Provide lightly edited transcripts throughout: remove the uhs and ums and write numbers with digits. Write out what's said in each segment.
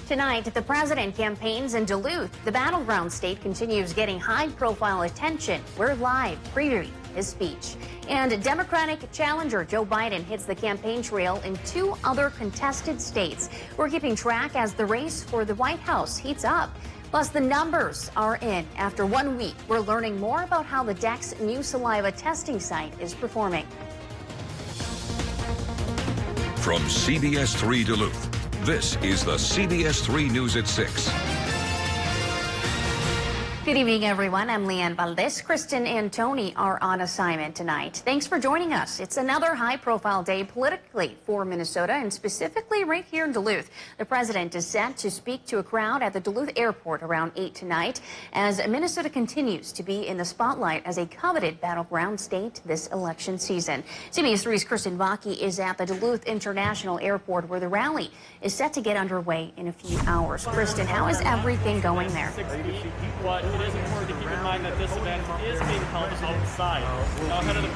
Tonight, the president campaigns in Duluth. The battleground state continues getting high-profile attention. We're live previewing his speech. And Democratic challenger Joe Biden hits the campaign trail in 2 other contested states. We're keeping track as the race for the White House heats up. Plus, the numbers are in. After 1 week, we're learning more about how the DEC's new saliva testing site is performing. From CBS3 Duluth, this is the CBS3 News at 6. Good evening, everyone. I'm Lyanne Valdez. Kristen and Tony are on assignment tonight. Thanks for joining us. It's another high-profile day politically for Minnesota, and specifically right here in Duluth. The president is set to speak to a crowd at the Duluth airport around 8 tonight as Minnesota continues to be in the spotlight as a coveted battleground state this election season. CBS3's Kristen Vaki is at the Duluth International Airport where the rally is set to get underway in a few hours. Kristen, how is everything going there? It is important to keep in mind that this event is being held outside.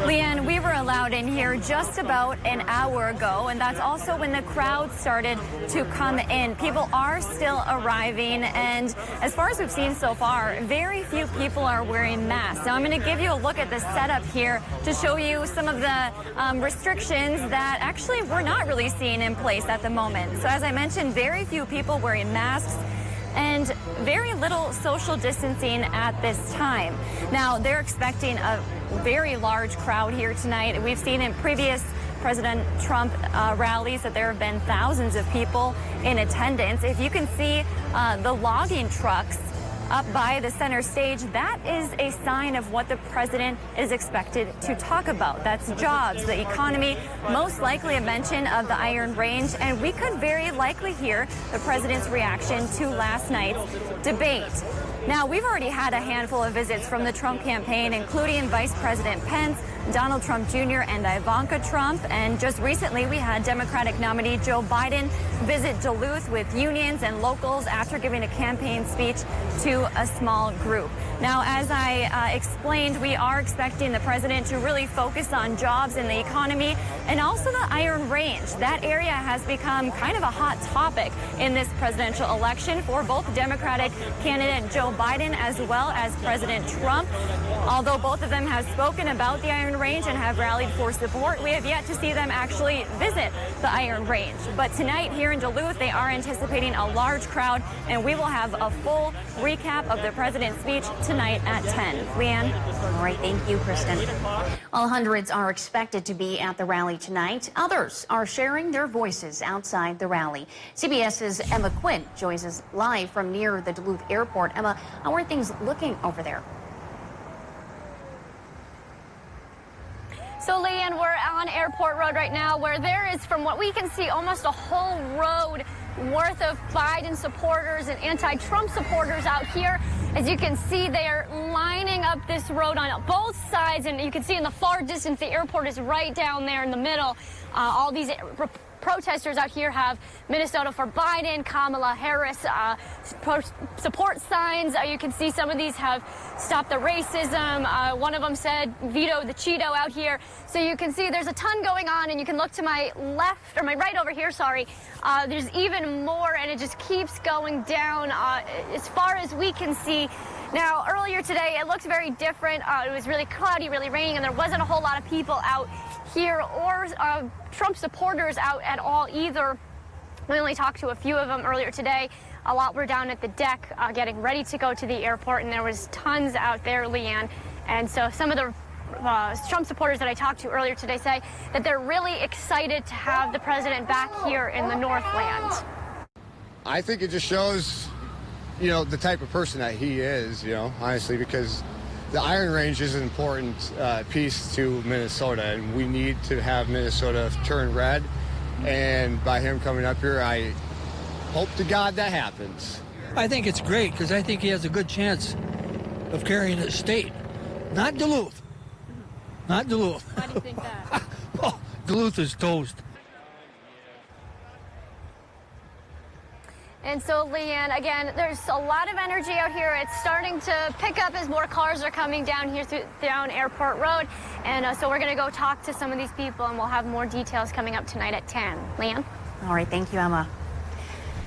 Lyanne, we were allowed in here just about an hour ago, and that's also when the crowd started to come in. People are still arriving, and as far as we've seen so far, very few people are wearing masks. Now, I'm going to give you a look at the setup here to show you some of the restrictions that actually we're not really seeing in place at the moment. So as I mentioned, very few people wearing masks and very little social distancing at this time. Now, they're expecting a very large crowd here tonight. We've seen in previous President Trump rallies that there have been thousands of people in attendance. If you can see the logging trucks up by the center stage, that is a sign of what the president is expected to talk about. That's jobs, the economy, most likely a mention of the Iron Range, and we could very likely hear the president's reaction to last night's debate. Now, we've already had a handful of visits from the Trump campaign, including Vice President Pence, Donald Trump Jr., and Ivanka Trump. And just recently, we had Democratic nominee Joe Biden visit Duluth with unions and locals after giving a campaign speech to a small group. Now, as I explained, we are expecting the president to really focus on jobs and the economy and also the Iron Range. That area has become kind of a hot topic in this presidential election for both Democratic candidate Joe Biden as well as President Trump. Although both of them have spoken about the Iron Range and have rallied for support, we have yet to see them actually visit the Iron Range. But tonight here in Duluth, they are anticipating a large crowd, and we will have a full recap of the president's speech tonight at 10. Lyanne? All right, thank you, Kristen. While hundreds are expected to be at the rally tonight, others are sharing their voices outside the rally. CBS's Emma Quinn joins us live from near the Duluth airport. Emma, how are things looking over there? So, Lyanne, we're on Airport Road right now, where there is, from what we can see, almost a whole road worth of Biden supporters and anti-Trump supporters out here. As you can see, they are lining up this road on both sides, and you can see in the far distance, the airport is right down there in the middle. All these protesters out here have Minnesota for Biden, Kamala Harris support signs. You can see some of these have stop the racism. One of them said veto the Cheeto out here. So you can see there's a ton going on, and you can look to my left, or my right over here, sorry. There's even more, and it just keeps going down as far as we can see. Now, earlier today, it looked very different. It was really cloudy, really raining, and there wasn't a whole lot of people out here or Trump supporters out at all either. We only talked to a few of them earlier today. A lot were down at the deck getting ready to go to the airport, and there was tons out there, Lyanne. And so some of the Trump supporters that I talked to earlier today say that they're really excited to have the president back here in the Northland. I think it just shows, you know, the type of person that he is, you know, honestly, because the Iron Range is an important piece to Minnesota, and we need to have Minnesota turn red. And by him coming up here, I hope to God that happens. I think it's great because I think he has a good chance of carrying the state. Not Duluth. Not Duluth. Why do you think that? Oh, Duluth is toast. And so, Lyanne, again, there's a lot of energy out here. It's starting to pick up as more cars are coming down here down Airport Road. And so we're going to go talk to some of these people, and we'll have more details coming up tonight at 10. Lyanne? All right, thank you, Emma.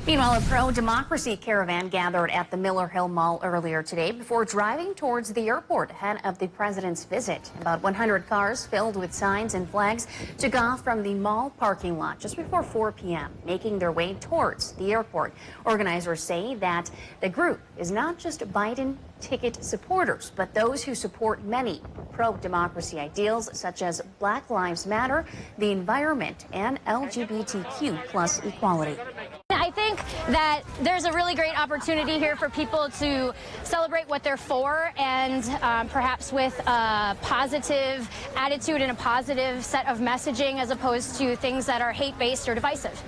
Meanwhile, a pro-democracy caravan gathered at the Miller Hill Mall earlier today before driving towards the airport ahead of the president's visit. About 100 cars filled with signs and flags took off from the mall parking lot just before 4 p.m., making their way towards the airport. Organizers say that the group is not just Biden ticket supporters, but those who support many pro-democracy ideals such as Black Lives Matter, the environment, and LGBTQ plus equality. I think that there's a really great opportunity here for people to celebrate what they're for, and perhaps with a positive attitude and a positive set of messaging as opposed to things that are hate-based or divisive.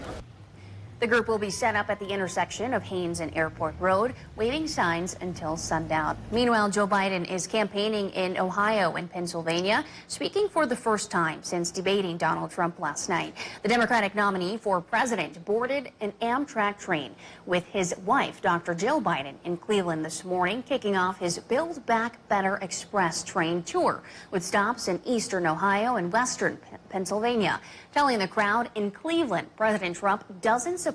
The group will be set up at the intersection of Haynes and Airport Road, waving signs until sundown. Meanwhile, Joe Biden is campaigning in Ohio and Pennsylvania, speaking for the first time since debating Donald Trump last night. The Democratic nominee for president boarded an Amtrak train with his wife, Dr. Jill Biden, in Cleveland this morning, kicking off his Build Back Better Express train tour with stops in eastern Ohio and western Pennsylvania, telling the crowd in Cleveland President Trump doesn't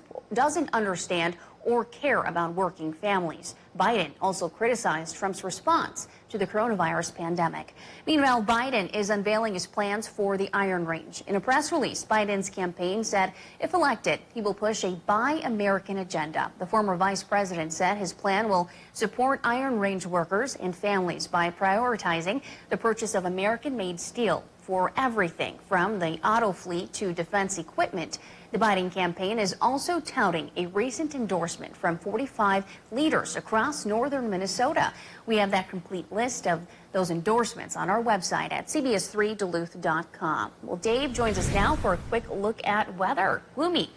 understand or care about working families. Biden also criticized Trump's response to the coronavirus pandemic. Meanwhile, Biden is unveiling his plans for the Iron Range. In a press release, Biden's campaign said if elected, he will push a Buy American agenda. The former vice president said his plan will support Iron Range workers and families by prioritizing the purchase of American-made steel for everything from the auto fleet to defense equipment. The Biden campaign is also touting a recent endorsement from 45 leaders across northern Minnesota. We have that complete list of those endorsements on our website at CBS3Duluth.com. Well, Dave joins us now for a quick look at weather. Gloomy.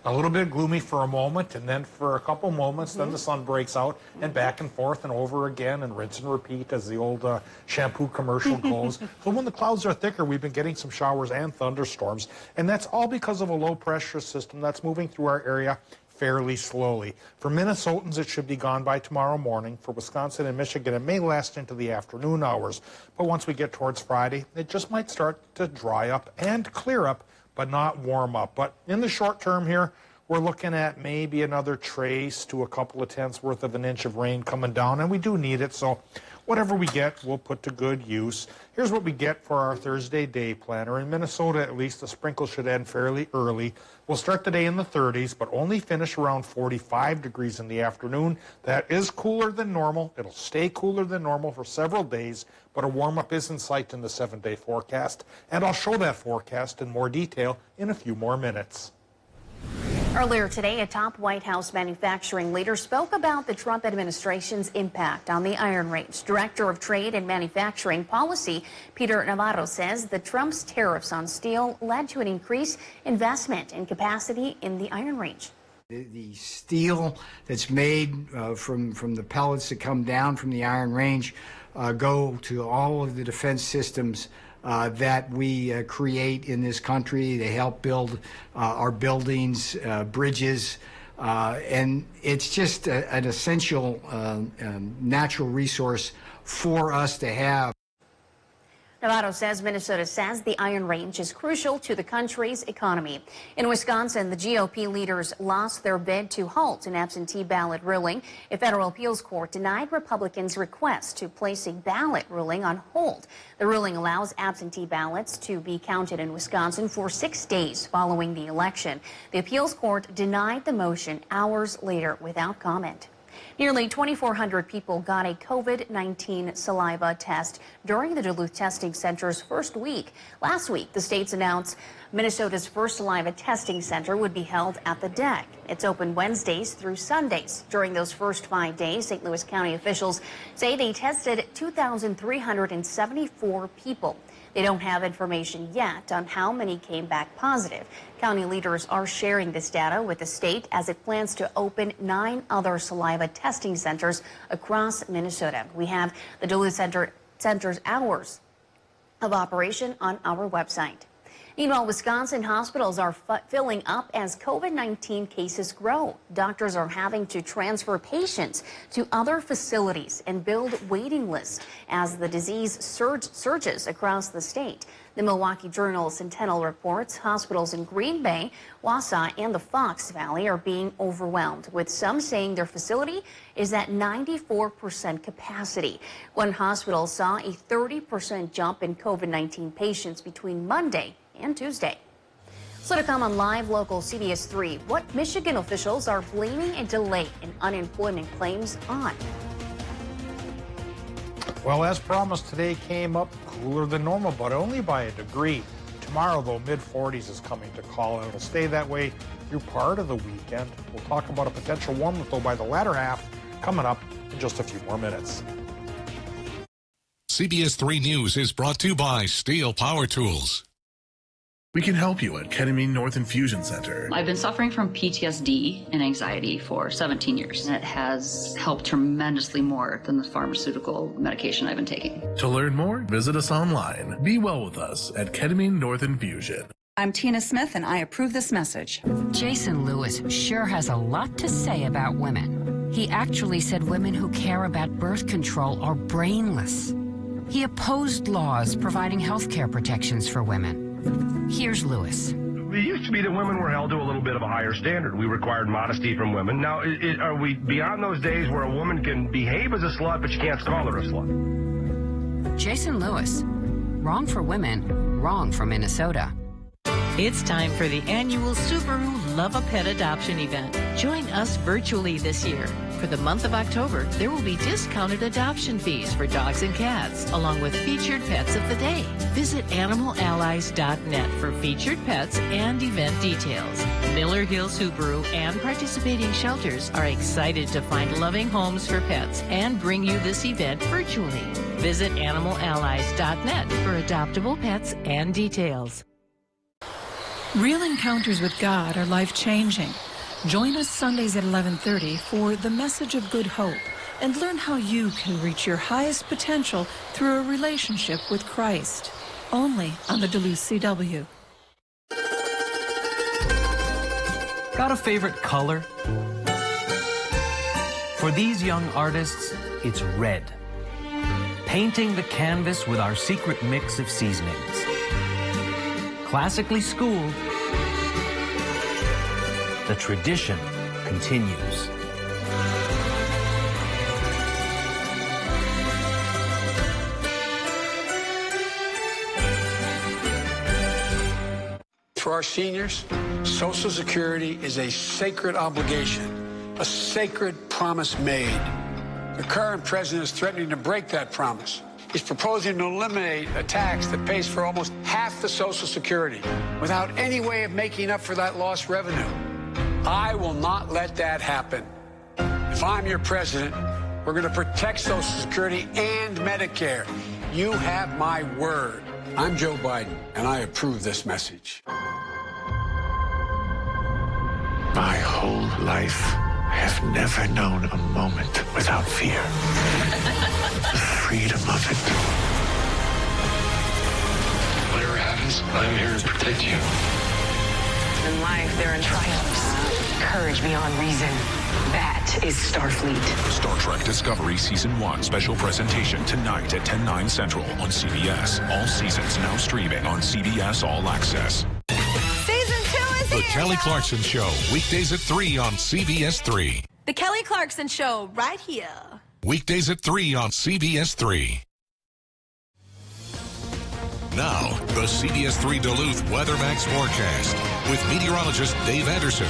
A little bit gloomy for a moment, and then for a couple moments, then the sun breaks out, and back and forth and over again, and rinse and repeat as the old shampoo commercial goes. So when the clouds are thicker, we've been getting some showers and thunderstorms, and that's all because of a low-pressure system that's moving through our area fairly slowly. For Minnesotans, it should be gone by tomorrow morning. For Wisconsin and Michigan, it may last into the afternoon hours. But once we get towards Friday, it just might start to dry up and clear up, but not warm up. But in the short term here, we're looking at maybe another trace to a couple of tenths worth of an inch of rain coming down, and we do need it, so whatever we get, we'll put to good use. Here's what we get for our Thursday day planner. In Minnesota, at least, the sprinkles should end fairly early. We'll start the day in the 30s, but only finish around 45 degrees in the afternoon. That is cooler than normal. It'll stay cooler than normal for several days, but a warm-up is in sight in the 7-day forecast, and I'll show that forecast in more detail in a few more minutes. Earlier today, a top White House manufacturing leader spoke about the Trump administration's impact on the Iron Range. Director of Trade and Manufacturing Policy, Peter Navarro, says the Trump's tariffs on steel led to an increased investment in capacity in the Iron Range. The steel that's made from the pellets that come down from the Iron Range go to all of the defense systems that we create in this country. They help build our buildings, bridges, and it's just an essential natural resource for us to have. Navarro says Minnesota says the Iron Range is crucial to the country's economy. In Wisconsin, the GOP leaders lost their bid to halt an absentee ballot ruling. A federal appeals court denied Republicans' request to place a ballot ruling on hold. The ruling allows absentee ballots to be counted in Wisconsin for 6 days following the election. The appeals court denied the motion hours later without comment. Nearly 2,400 people got a COVID-19 saliva test during the Duluth Testing Center's first week. Last week, the states announced Minnesota's first saliva testing center would be held at the deck. It's open Wednesdays through Sundays. During those first 5 days, St. Louis County officials say they tested 2,374 people. They don't have information yet on how many came back positive. County leaders are sharing this data with the state as it plans to open 9 other saliva testing centers across Minnesota. We have the Duluth Center's hours of operation on our website. Meanwhile, Wisconsin hospitals are filling up as COVID-19 cases grow. Doctors are having to transfer patients to other facilities and build waiting lists as the disease surges across the state. The Milwaukee Journal Sentinel reports hospitals in Green Bay, Wausau, and the Fox Valley are being overwhelmed, with some saying their facility is at 94% capacity. One hospital saw a 30% jump in COVID-19 patients between Monday and Tuesday. So to come on Live Local CBS 3, what Michigan officials are blaming a delay in unemployment claims on. Well, as promised, today came up cooler than normal, but only by a degree. Tomorrow, though, mid-40s is coming to call, and it'll stay that way through part of the weekend. We'll talk about a potential warm-up, though, by the latter half, coming up in just a few more minutes. CBS 3 News is brought to you by Steel Power Tools. We can help you at Ketamine North Infusion Center. I've been suffering from PTSD and anxiety for 17 years. And it has helped tremendously more than the pharmaceutical medication I've been taking. To learn more, visit us online. Be well with us at Ketamine North Infusion. I'm Tina Smith, and I approve this message. Jason Lewis sure has a lot to say about women. He actually said women who care about birth control are brainless. He opposed laws providing health care protections for women. Here's Lewis. It used to be that women were held to a little bit of a higher standard. We required modesty from women. Now, are we beyond those days where a woman can behave as a slut, but you can't call her a slut? Jason Lewis. Wrong for women, wrong for Minnesota. It's time for the annual Subaru Love a Pet adoption event. Join us virtually this year. For the month of October, there will be discounted adoption fees for dogs and cats, along with featured pets of the day. Visit animalallies.net for featured pets and event details. Miller Hill Subaru and participating shelters are excited to find loving homes for pets and bring you this event virtually. Visit animalallies.net for adoptable pets and details. Real encounters with God are life-changing. Join us Sundays at 11:30 for The Message of Good Hope and learn how you can reach your highest potential through a relationship with Christ. Only on the Duluth CW. Got a favorite color? For these young artists, it's red. Painting the canvas with our secret mix of seasonings. Classically schooled, the tradition continues. For our seniors, Social Security is a sacred obligation, a sacred promise made. The current president is threatening to break that promise. He's proposing to eliminate a tax that pays for almost half the Social Security without any way of making up for that lost revenue. I will not let that happen. If I'm your president, we're going to protect Social Security and Medicare. You have my word. I'm Joe Biden, and I approve this message. My whole life, I have never known a moment without fear. The freedom of it. Whatever happens, I'm here to protect you. In life, there are triumphs. Courage beyond reason. That is Starfleet. Star Trek Discovery Season 1 special presentation tonight at 10/9 Central on CBS. All seasons now streaming on CBS All Access. Season 2 is The here, Kelly y'all. Clarkson Show, weekdays at 3 on CBS 3. The Kelly Clarkson Show, right here. Weekdays at 3 on CBS 3. Now, the CBS 3 Duluth Weather Max forecast with meteorologist Dave Anderson.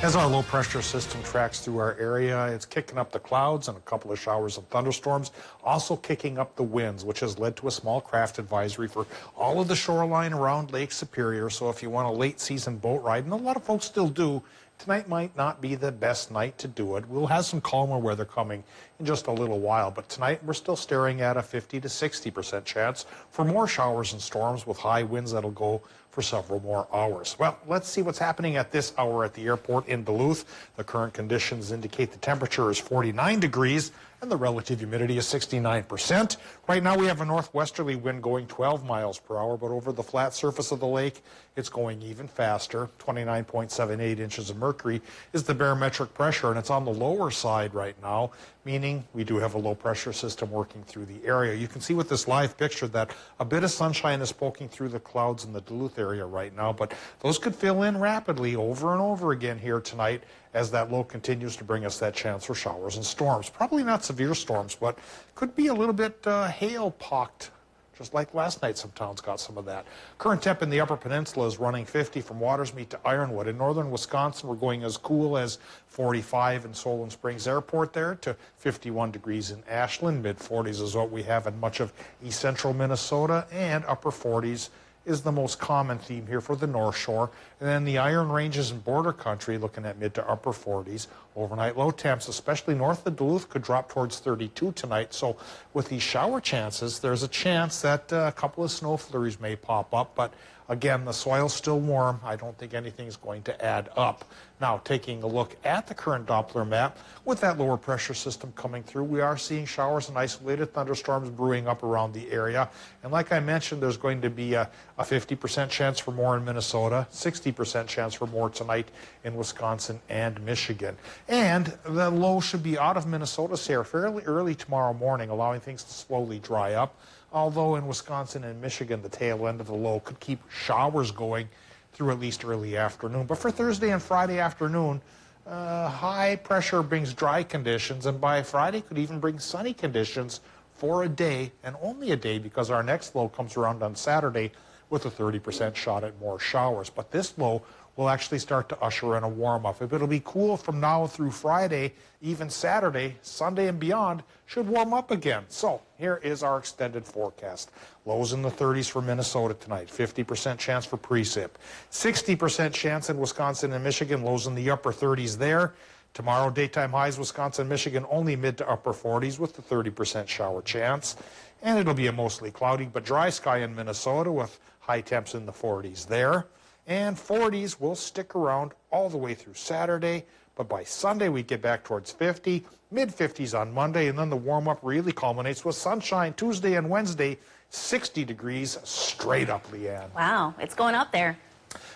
As our low-pressure system tracks through our area, it's kicking up the clouds and a couple of showers and thunderstorms, also kicking up the winds, which has led to a small craft advisory for all of the shoreline around Lake Superior. So if you want a late-season boat ride, and a lot of folks still do, tonight might not be the best night to do it. We'll have some calmer weather coming in just a little while, but tonight we're still staring at a 50 to 60% chance for more showers and storms with high winds that'll go for several more hours. Well, let's see what's happening at this hour at the airport in Duluth. The current conditions indicate the temperature is 49 degrees and the relative humidity is 69%. Right now we have a northwesterly wind going 12 miles per hour, but over the flat surface of the lake, it's going even faster. 29.78 inches of mercury is the barometric pressure, and it's on the lower side right now, meaning we do have a low pressure system working through the area. You can see with this live picture that a bit of sunshine is poking through the clouds in the Duluth area right now, but those could fill in rapidly over and over again here tonight as that low continues to bring us that chance for showers and storms. Probably not severe storms, but could be a little bit hail-pocked, just like last night. Some towns got some of that. Current temp in the Upper Peninsula is running 50 from Watersmeet to Ironwood. In northern Wisconsin, we're going as cool as 45 in Solon Springs Airport there to 51 degrees in Ashland. Mid-40s is what we have in much of east central Minnesota, and upper 40s is the most common theme here for the North Shore. And then the Iron Ranges and border country looking at mid to upper 40s. Overnight low temps, especially north of Duluth, could drop towards 32 tonight. So with these shower chances, there's a chance that a couple of snow flurries may pop up. But again, the soil's still warm. I don't think anything's going to add up. Now, taking a look at the current Doppler map, with that lower pressure system coming through, we are seeing showers and isolated thunderstorms brewing up around the area. And like I mentioned, there's going to be a 50% chance for more in Minnesota, 60% chance for more tonight in Wisconsin and Michigan. And the low should be out of Minnesota here fairly early tomorrow morning, allowing things to slowly dry up. Although in Wisconsin and Michigan, the tail end of the low could keep showers going through at least early afternoon. But for Thursday and Friday afternoon, high pressure brings dry conditions, and by Friday could even bring sunny conditions for a day, and only a day, because our next low comes around on Saturday with a 30% shot at more showers. But this low will actually start to usher in a warm-up. If it'll be cool from now through Friday, even Saturday, Sunday and beyond should warm up again. So here is our extended forecast. Lows in the 30s for Minnesota tonight, 50% chance for precip. 60% chance in Wisconsin and Michigan, lows in the upper 30s there. Tomorrow, daytime highs, Wisconsin, Michigan, only mid to upper 40s with the 30% shower chance. And it'll be a mostly cloudy but dry sky in Minnesota with high temps in the 40s there. And 40s will stick around all the way through Saturday, but by Sunday we get back towards 50, mid-50s on Monday, and then the warm-up really culminates with sunshine Tuesday and Wednesday, 60 degrees straight up, Leanne. Wow, it's going up there.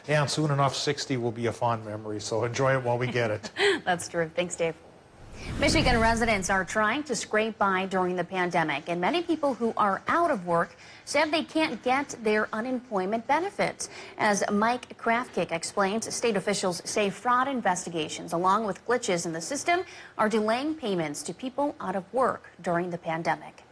Yeah, and soon enough, 60 will be a fond memory, so enjoy it while we get it. That's true. Thanks, Dave. Michigan residents are trying to scrape by during the pandemic, and many people who are out of work said they can't get their unemployment benefits. As Mike Krafkick explains, state officials say fraud investigations, along with glitches in the system, are delaying payments to people out of work during the pandemic.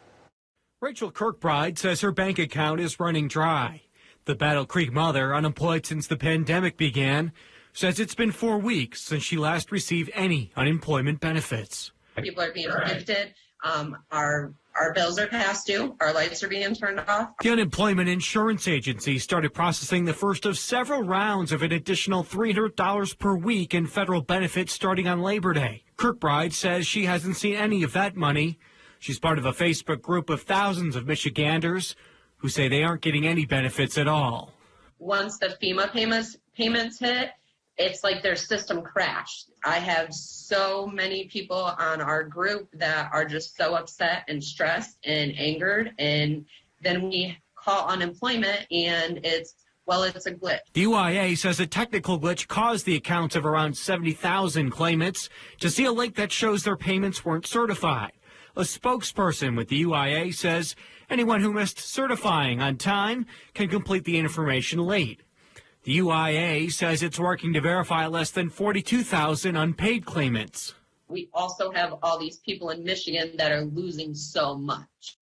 Rachel Kirkbride says her bank account is running dry. The Battle Creek mother, unemployed since the pandemic began, says it's been 4 weeks since she last received any unemployment benefits. People are being evicted. Our bills are past due. Our lights are being turned off. The Unemployment Insurance Agency started processing the first of several rounds of an additional $300 per week in federal benefits starting on Labor Day. Kirkbride says she hasn't seen any of that money. She's part of a Facebook group of thousands of Michiganders who say they aren't getting any benefits at all. Once the FEMA payments hit, it's like their system crashed. I have so many people on our group that are just so upset and stressed and angered, and then we call unemployment and it's a glitch. The UIA says a technical glitch caused the accounts of around 70,000 claimants to see a link that shows their payments weren't certified. A spokesperson with the UIA says anyone who missed certifying on time can complete the information late. The UIA says it's working to verify less than 42,000 unpaid claimants. We also have all these people in Michigan that are losing so much.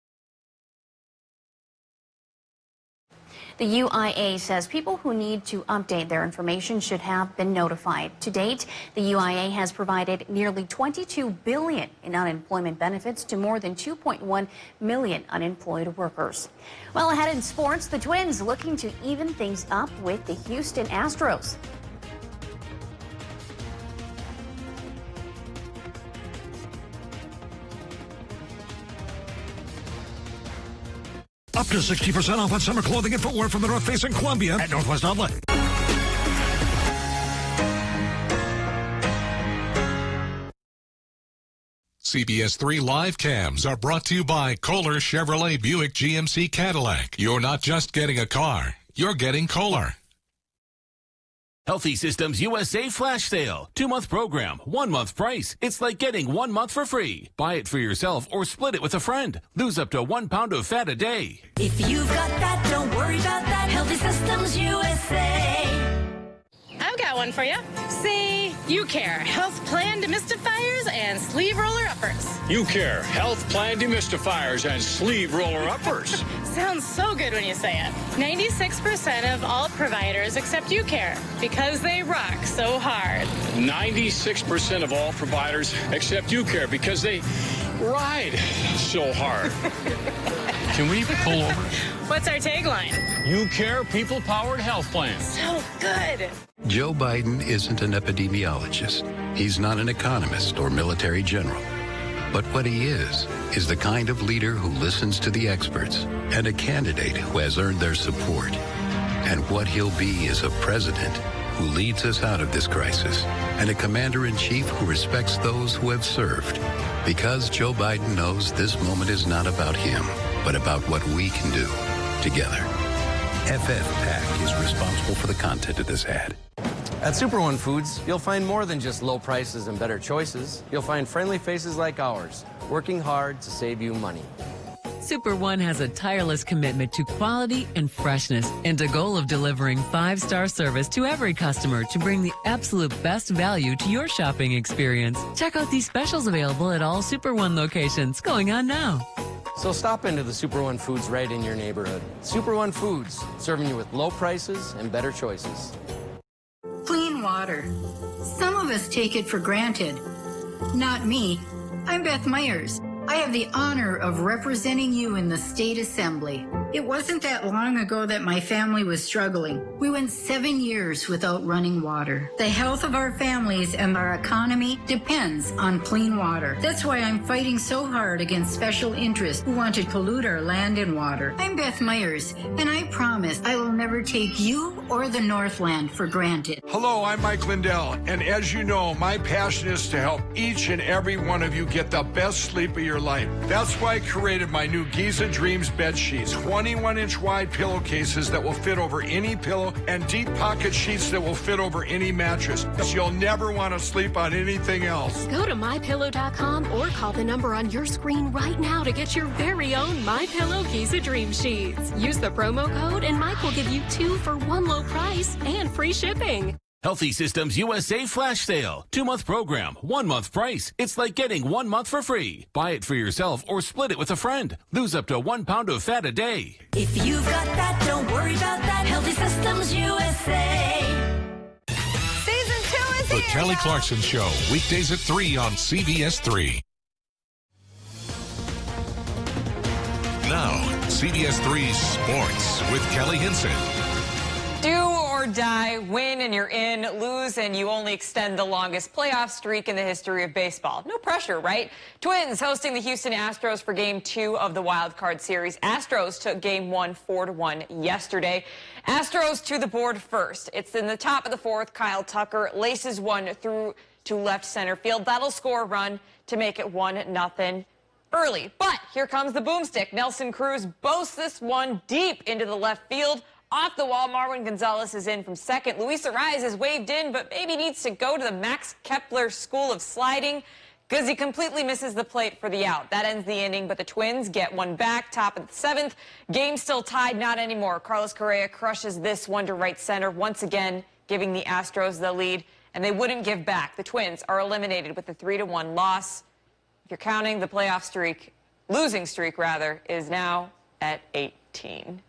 The UIA says people who need to update their information should have been notified. To date, the UIA has provided nearly $22 billion in unemployment benefits to more than 2.1 million unemployed workers. Well, ahead in sports, the Twins looking to even things up with the Houston Astros. Up to 60% off on summer clothing and footwear from the North Face in Columbia at Northwest Outlet. CBS3 Live Cams are brought to you by Kohler Chevrolet Buick GMC Cadillac. You're not just getting a car, you're getting Kohler. Healthy Systems USA Flash Sale. 2-month program, 1-month price. It's like getting 1 month for free. Buy it for yourself or split it with a friend. Lose up to 1 pound of fat a day. If you've got that, don't worry about that. Healthy Systems USA. I've got one for you. See, You Care Health Plan Demystifiers and Sleeve Roller Uppers. You Care Health Plan Demystifiers and Sleeve Roller Uppers. Sounds so good when you say it. 96% of all providers accept You Care because they rock so hard. 96% of all providers accept You Care because they ride so hard. Can we pull over? What's our tagline? You Care People-Powered Health Plan. So good. Joe Biden isn't an epidemiologist. He's not an economist or military general. But what he is the kind of leader who listens to the experts and a candidate who has earned their support. And what he'll be is a president who leads us out of this crisis and a commander-in-chief who respects those who have served. Because Joe Biden knows this moment is not about him, but about what we can do together. FFPAC is responsible for the content of this ad. At Super One Foods, you'll find more than just low prices and better choices. You'll find friendly faces like ours, working hard to save you money. Super One has a tireless commitment to quality and freshness and a goal of delivering 5-star service to every customer to bring the absolute best value to your shopping experience. Check out these specials available at all Super One locations going on now. So stop into the Super One Foods right in your neighborhood. Super One Foods, serving you with low prices and better choices. Clean water. Some of us take it for granted. Not me. I'm Beth Myers. I have the honor of representing you in the State Assembly. It wasn't that long ago that my family was struggling. We went 7 years without running water. The health of our families and our economy depends on clean water. That's why I'm fighting so hard against special interests who want to pollute our land and water. I'm Beth Myers, and I promise I will never take you or the Northland for granted. Hello, I'm Mike Lindell, and as you know, my passion is to help each and every one of you get the best sleep of your life. That's why I created my new Giza Dreams bed sheets, 21-inch wide pillowcases that will fit over any pillow and deep pocket sheets that will fit over any mattress. You'll never want to sleep on anything else. Go to MyPillow.com or call the number on your screen right now to get your very own MyPillow Giza Dream Sheets. Use the promo code and Mike will give you 2 for 1 low price and free shipping. Healthy Systems USA Flash Sale. 2-month program, 1-month price. It's like getting 1 month for free. Buy it for yourself or split it with a friend. Lose up to 1 pound of fat a day. If you've got that, don't worry about that. Healthy Systems USA. Season 2 is The here. Kelly Clarkson Show, weekdays at 3 on CBS3. Now, CBS3 Sports with Kelly Hinson. Do or die, win and you're in, lose and you only extend the longest playoff streak in the history of baseball. No pressure, right? Twins hosting the Houston Astros for Game 2 of the Wild Card Series. Astros took Game 1 4-1 yesterday. Astros to the board first. It's in the top of the 4th. Kyle Tucker laces one through to left center field. That'll score a run to make it 1-0. Early, but here comes the boomstick. Nelson Cruz boasts this one deep into the left field. Off the wall, Marwin Gonzalez is in from second. Luis Ariz is waved in, but maybe needs to go to the Max Kepler School of Sliding because he completely misses the plate for the out. That ends the inning, but the Twins get one back, top of the 7th. Game still tied, not anymore. Carlos Correa crushes this one to right center, once again giving the Astros the lead, and they wouldn't give back. The Twins are eliminated with a 3-1 loss. If you're counting, the playoff streak, losing streak rather, is now at 18.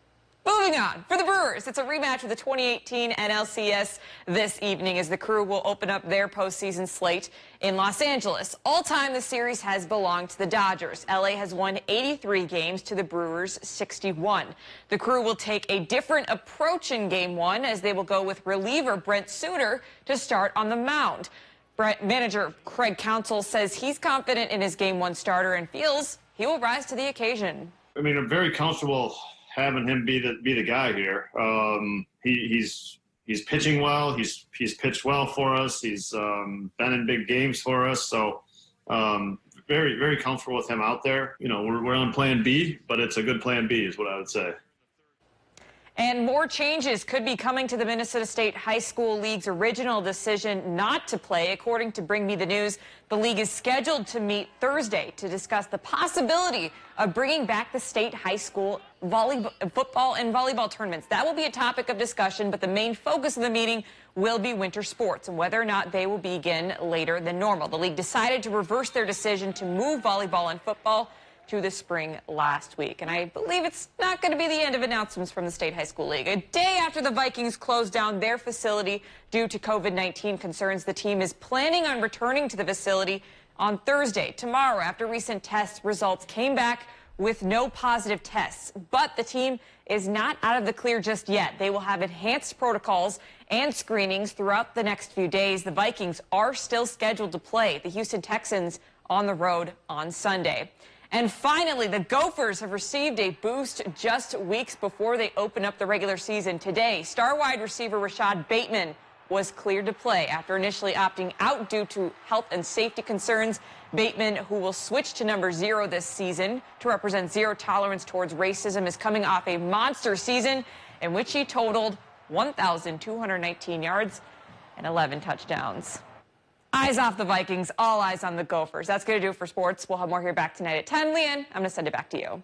Moving on, for the Brewers, it's a rematch of the 2018 NLCS this evening as the Crew will open up their postseason slate in Los Angeles. All time, the series has belonged to the Dodgers. LA has won 83 games to the Brewers 61. The Crew will take a different approach in Game 1 as they will go with reliever Brent Suter to start on the mound. Manager Craig Counsell says he's confident in his Game 1 starter and feels he will rise to the occasion. I mean, I'm very comfortable having him be the guy here. He's pitching well. He's pitched well for us. He's been in big games for us. So very, very comfortable with him out there. You know, we're on plan B, but it's a good plan B is what I would say. And more changes could be coming to the Minnesota State High School League's original decision not to play. According to Bring Me the News, the league is scheduled to meet Thursday to discuss the possibility of bringing back the state high school football and volleyball tournaments. That will be a topic of discussion, but the main focus of the meeting will be winter sports and whether or not they will begin later than normal. The league decided to reverse their decision to move volleyball and football to the spring last week. And I believe it's not going to be the end of announcements from the State High School League. A day after the Vikings closed down their facility due to COVID-19 concerns, the team is planning on returning to the facility on Thursday, tomorrow, after recent test results came back with no positive tests. But the team is not out of the clear just yet. They will have enhanced protocols and screenings throughout the next few days. The Vikings are still scheduled to play the Houston Texans on the road on Sunday. And finally, the Gophers have received a boost just weeks before they open up the regular season. Today, star wide receiver Rashad Bateman was cleared to play after initially opting out due to health and safety concerns. Bateman, who will switch to number 0 this season to represent zero tolerance towards racism, is coming off a monster season in which he totaled 1,219 yards and 11 touchdowns. Eyes off the Vikings, all eyes on the Gophers. That's going to do it for sports. We'll have more here back tonight at 10. Lyanne, I'm going to send it back to you.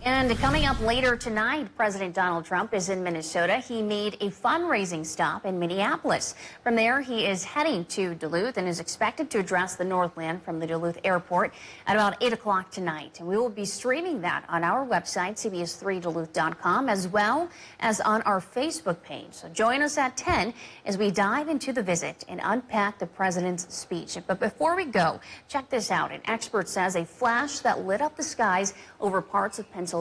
And coming up later tonight, President Donald Trump is in Minnesota. He made a fundraising stop in Minneapolis. From there, he is heading to Duluth and is expected to address the Northland from the Duluth airport at about 8 o'clock tonight. And we will be streaming that on our website, CBS3Duluth.com, as well as on our Facebook page. So join us at 10 as we dive into the visit and unpack the president's speech. But before we go, check this out. An expert says a flash that lit up the skies over parts of Pennsylvania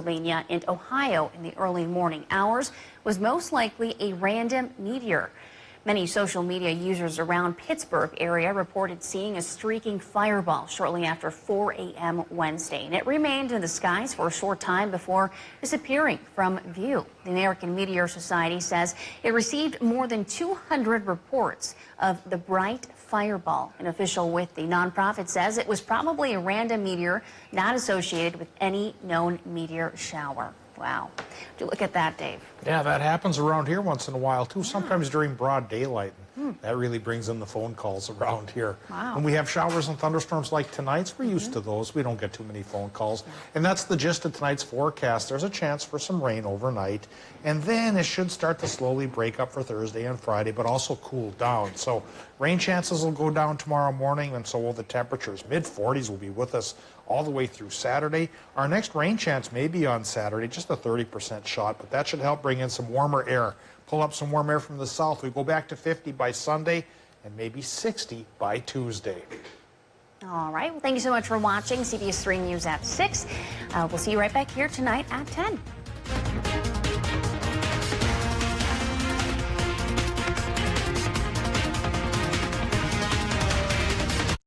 and Ohio in the early morning hours was most likely a random meteor. Many social media users around Pittsburgh area reported seeing a streaking fireball shortly after 4 a.m. Wednesday, and it remained in the skies for a short time before disappearing from view. The American Meteor Society says it received more than 200 reports of the bright fireball. An official with the nonprofit says it was probably a random meteor not associated with any known meteor shower. Wow. Would you look at that, Dave? Yeah, that happens around here once in a while, too, sometimes during broad daylight. That really brings in the phone calls around here. Wow. When we have showers and thunderstorms like tonight's, we're used to those. We don't get too many phone calls. And that's the gist of tonight's forecast. There's a chance for some rain overnight, and then it should start to slowly break up for Thursday and Friday, but also cool down. So rain chances will go down tomorrow morning, and so will the temperatures. Mid-40s will be with us all the way through Saturday. Our next rain chance may be on Saturday, just a 30% shot, but that should help bring in some warmer air. Pull up some warm air from the south. We go back to 50 by Sunday and maybe 60 by Tuesday. All right. Well, thank you so much for watching CBS 3 News at 6. We'll see you right back here tonight at 10.